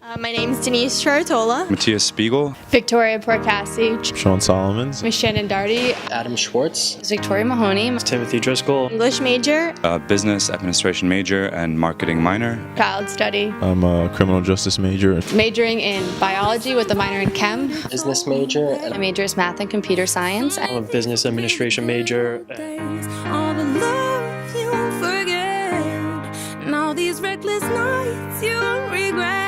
My name's Denise Charatola. Matthias Spiegel. Victoria Porcassi. Sean Solomons. Miss Shannon Darty. Adam Schwartz. Victoria Mahoney. Timothy Driscoll. English major. Business administration major and marketing minor. Child study. I'm a criminal justice major. Majoring in biology with a minor in chem. Business major. My major is math and computer science. I'm a business administration major. All the love you won't forget, and all these reckless nights you won't regret.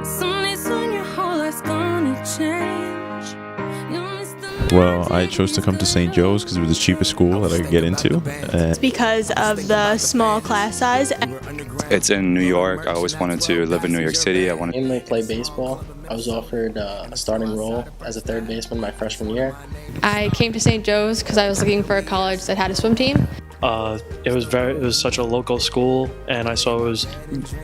Someday soon your whole life's gonna change. You'll miss the Well, I chose to come to St. Joe's because it was the cheapest school that I could get into. It's because of the small class size. It's in New York. I always wanted to live in New York City. I wanted I mainly play baseball. I was offered a starting role as a third baseman my freshman year. I came to St. Joe's because I was looking for a college that had a swim team. It was such a local school, and I saw it was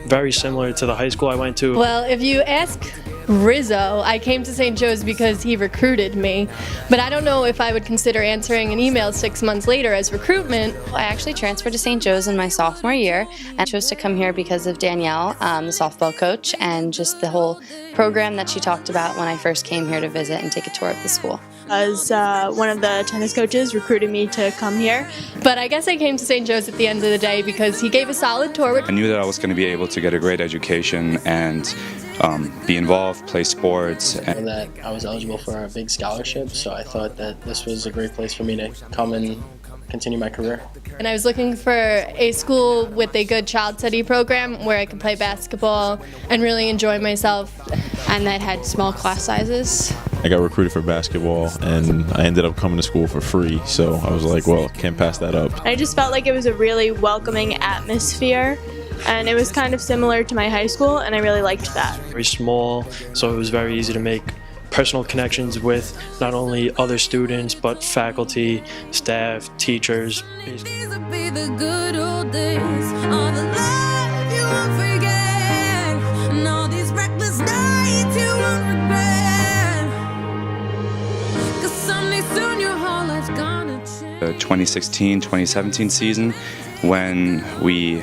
very similar to the high school I went to. Well, if you ask Rizzo, I came to St. Joe's because he recruited me, but I don't know if I would consider answering an email 6 months later as recruitment. I actually transferred to St. Joe's in my sophomore year and chose to come here because of Danielle, the softball coach, and just the whole program that she talked about when I first came here to visit and take a tour of the school. As one of the tennis coaches recruited me to come here. But I guess I came to St. Joe's at the end of the day because he gave a solid tour. I knew that I was going to be able to get a great education and be involved, play sports. And that I was eligible for a big scholarship, so I thought that this was a great place for me to come and continue my career. And I was looking for a school with a good child study program where I could play basketball and really enjoy myself, and that had small class sizes. I got recruited for basketball, and I ended up coming to school for free. So I was like, well, can't pass that up. I just felt like it was a really welcoming atmosphere, and it was kind of similar to my high school, and I really liked that. Very small, so it was very easy to make personal connections with not only other students, but faculty, staff, teachers. these will be the good old days. All the love you won't forget, and all these reckless nights you won't regret. 'Cause someday soon your whole life's gonna change. The 2016-2017 season, when we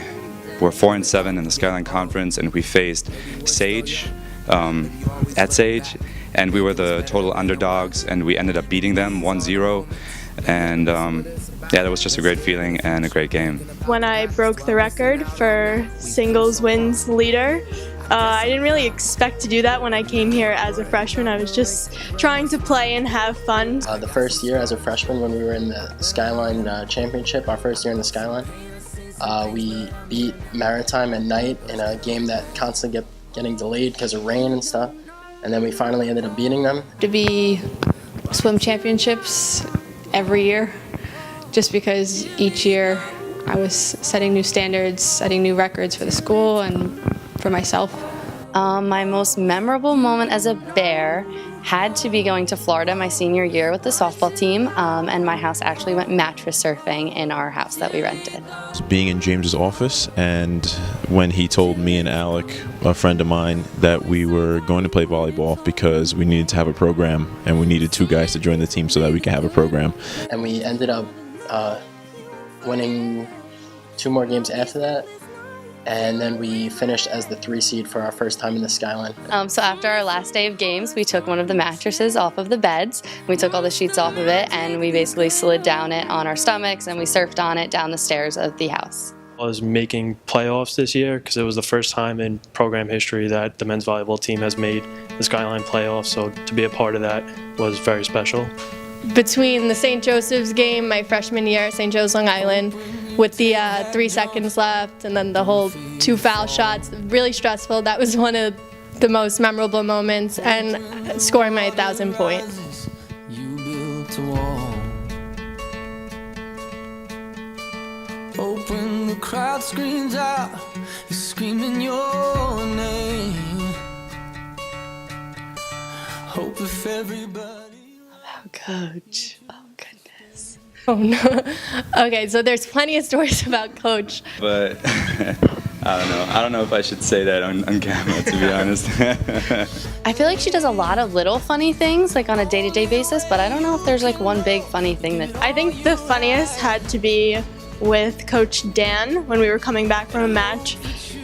were 4-7 in the Skyline Conference, and we faced Sage at Sage, and we were the total underdogs, and we ended up beating them 1-0. And yeah, that was just a great feeling and a great game. When I broke the record for singles wins leader, I didn't really expect to do that when I came here as a freshman. I was just trying to play and have fun. The first year as a freshman when we were in the Skyline Championship, our first year in the Skyline, we beat Maritime at night in a game that constantly kept getting delayed because of rain and stuff. And then we finally ended up beating them. To be swim championships every year, just because each year I was setting new standards, setting new records for the school and for myself. My most memorable moment as a Bear had to be going to Florida my senior year with the softball team, and my house actually went mattress surfing in our house that we rented. Being in James's office, and when he told me and Alec, a friend of mine, that we were going to play volleyball because we needed to have a program and we needed 2 guys to join the team so that we could have a program. And we ended up winning 2 more games after that. And then we finished as the 3 seed for our first time in the Skyline. So after our last day of games, we took one of the mattresses off of the beds. We took all the sheets off of it, and we basically slid down it on our stomachs, and we surfed on it down the stairs of the house. I was making playoffs this year because it was the first time in program history that the men's volleyball team has made the Skyline playoffs, so to be a part of that was very special. Between the St. Joseph's game my freshman year at St. Joe's, Long Island, with the 3 seconds left, and then the whole 2 foul shots, really stressful. That was one of the most memorable moments, and scoring my 1,000 point. You built a wall. Open the crowd screams out, you're screaming your name. Hope if everybody. Coach. Oh, goodness. Oh, no. Okay, so there's plenty of stories about Coach. But I don't know if I should say that on camera, to be honest. I feel like she does a lot of little funny things, like on a day-to-day basis, but I don't know if there's like one big funny thing that... I think the funniest had to be with Coach Dan when we were coming back from a match.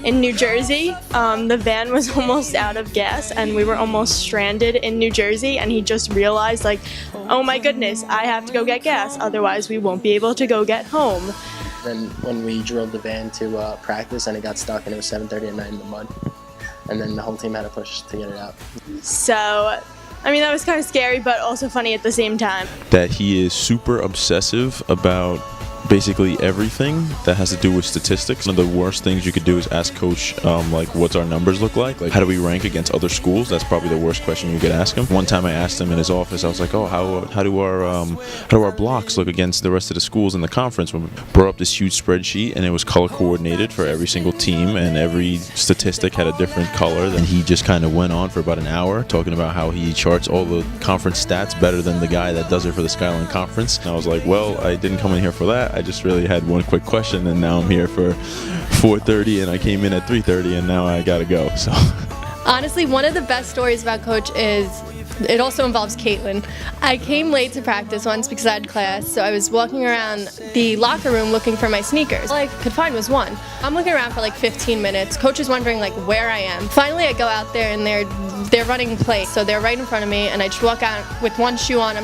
in New Jersey. The van was almost out of gas and we were almost stranded in New Jersey, and he just realized, like, oh my goodness, I have to go get gas, otherwise we won't be able to go get home. Then when we drove the van to practice and it got stuck and it was 7:30 at night in the mud, and then the whole team had to push to get it out. So, I mean, that was kind of scary, but also funny at the same time. That he is super obsessive about basically everything that has to do with statistics. One of the worst things you could do is ask coach, like, what's our numbers look like? Like, how do we rank against other schools? That's probably the worst question you could ask him. One time I asked him in his office, I was like, oh, how do our blocks look against the rest of the schools in the conference? We brought up this huge spreadsheet, and it was color coordinated for every single team, and every statistic had a different color. Then he just kind of went on for about an hour talking about how he charts all the conference stats better than the guy that does it for the Skyline Conference. And I was like, well, I didn't come in here for that. I just really had one quick question, and now I'm here for 4:30, and I came in at 3:30, and now I gotta go. So Honestly, one of the best stories about Coach is, it also involves Caitlin. I came late to practice once because I had class, so I was walking around the locker room looking for my sneakers. All I could find was one. I'm looking around for like 15 minutes. Coach is wondering like where I am. Finally, I go out there and they're running play, so they're right in front of me, and I just walk out with one shoe on.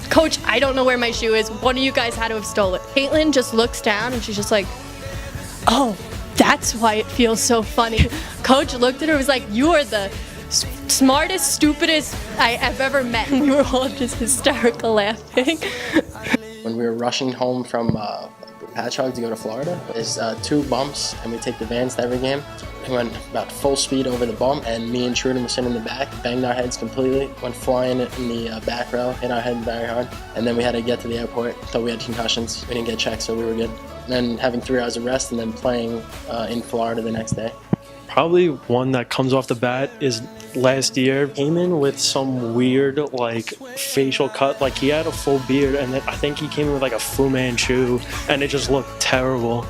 Coach, I don't know where my shoe is. One of you guys had to have stolen it. Caitlin just looks down and she's just like, oh, that's why it feels so funny. Coach looked at her and was like, you are the smartest, stupidest I have ever met. And we were all just hysterical laughing. When we were rushing home from Patchogue to go to Florida, there's 2 bumps, and we take the vans to every game. We went about full speed over the bump, and me and Truden were sitting in the back, banged our heads completely, went flying in the back row, hit our head very hard, and then we had to get to the airport. Thought we had concussions. We didn't get checked, so we were good. And then having 3 hours of rest, and then playing in Florida the next day. Probably one that comes off the bat is last year. Came in with some weird like facial cut, like he had a full beard, and then I think he came in with like a Fu Manchu, and it just looked terrible.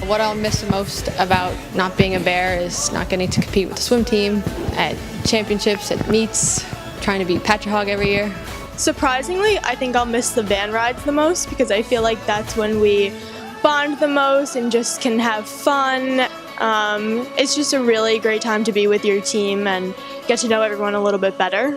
What I'll miss the most about not being a Bear is not getting to compete with the swim team at championships, at meets, trying to beat Patchogue every year. Surprisingly, I think I'll miss the van rides the most because I feel like that's when we bond the most and just can have fun. It's just a really great time to be with your team and get to know everyone a little bit better.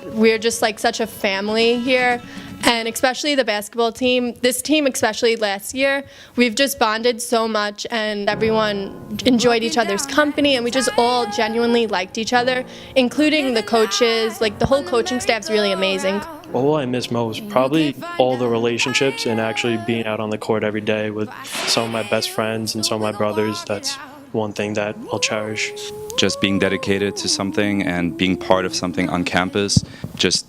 We're just like such a family here. And especially the basketball team, this team especially last year, we've just bonded so much, and everyone enjoyed each other's company, and we just all genuinely liked each other, including the coaches. Like, the whole coaching staff's really amazing. All I miss most, probably all the relationships and actually being out on the court every day with some of my best friends and some of my brothers. That's one thing that I'll cherish. Just being dedicated to something and being part of something on campus, just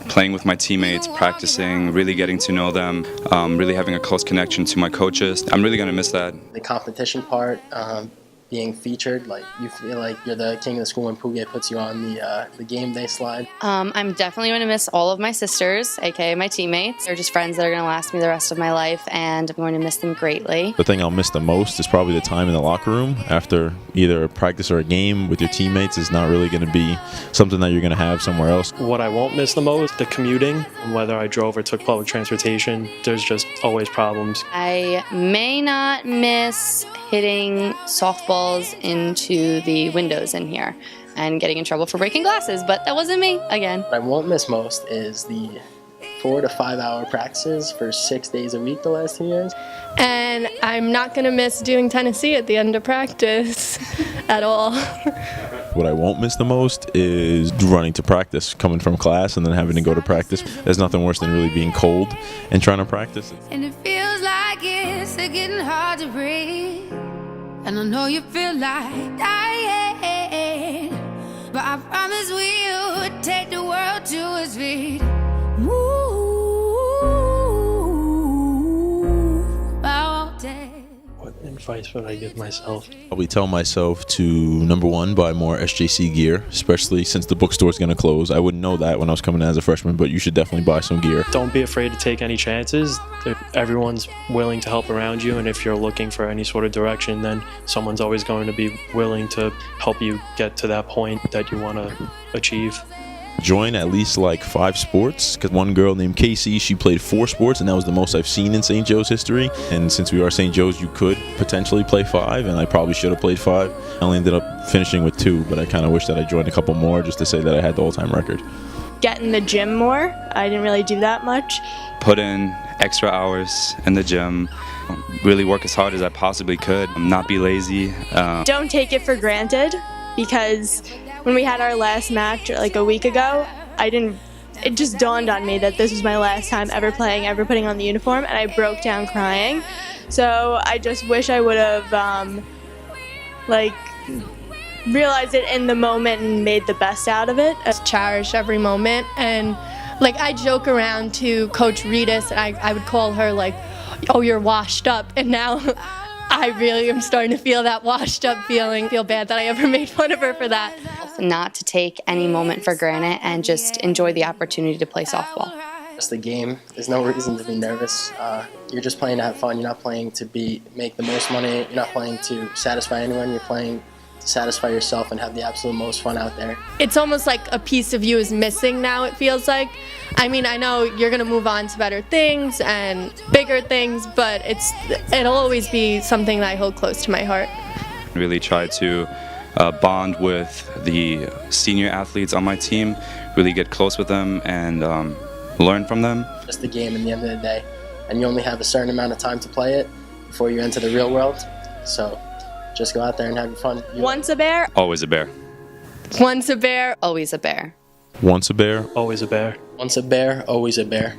playing with my teammates, practicing, really getting to know them, really having a close connection to my coaches. I'm really going to miss that. The competition part, being featured, like you feel like you're the king of the school when Puget puts you on the game day slide. I'm definitely going to miss all of my sisters, aka my teammates. They're just friends that are going to last me the rest of my life, and I'm going to miss them greatly. the thing I'll miss the most is probably the time in the locker room after either a practice or a game with your teammates. Is not really going to be something that you're going to have somewhere else. What I won't miss the most, the commuting. Whether I drove or took public transportation, there's just always problems. I may not miss hitting softballs into the windows in here and getting in trouble for breaking glasses, but that wasn't me again. What I won't miss most is the 4 to 5 hour practices for 6 days a week the last 2 years. And I'm not going to miss doing Tennessee at the end of practice at all. What I won't miss the most is running to practice, coming from class and then having to go to practice. There's nothing worse than really being cold and trying to practice. And it feels like it's getting hard to breathe. And I know you feel like dying, but I promise we'll take the world to its feet. Move, I won't take. What, in advice would I give myself? Probably tell myself to, number one, buy more SJC gear, especially since the bookstore's going to close. I wouldn't know that when I was coming in as a freshman, but you should definitely buy some gear. Don't be afraid to take any chances. Everyone's willing to help around you, and if you're looking for any sort of direction, then someone's always going to be willing to help you get to that point that you want to achieve. Join at least like 5 sports, because one girl named Casey, she played 4 sports, and that was the most I've seen in St. Joe's history. And since we are St. Joe's, you could potentially play 5, and I probably should have played 5. I only ended up finishing with 2, but I kind of wish that I joined a couple more just to say that I had the all-time record. Get in the gym more. I didn't really do that much. Put in extra hours in the gym, really work as hard as I possibly could, not be lazy. Don't take it for granted, because when we had our last match like a week ago, it just dawned on me that this was my last time ever playing, ever putting on the uniform, and I broke down crying. So I just wish I would have realized it in the moment and made the best out of it. Cherish every moment, and I joke around to Coach Reedus, and I would call her oh, you're washed up, and now I really am starting to feel that washed up feeling. Feel bad that I ever made fun of her for that. Not to take any moment for granted and just enjoy the opportunity to play softball. It's the game. There's no reason to be nervous. You're just playing to have fun. You're not playing to make the most money. You're not playing to satisfy anyone. You're playing to satisfy yourself and have the absolute most fun out there. It's almost like a piece of you is missing now, it feels like. I mean, I know you're going to move on to better things and bigger things, but it'll always be something that I hold close to my heart. Really try to bond with the senior athletes on my team, really get close with them and learn from them. Just the game at the end of the day, and you only have a certain amount of time to play it before you enter the real world, so just go out there and have fun. Once a bear, always a bear. Once a bear, always a bear. Once a bear, Always a bear. Once a bear, always a bear.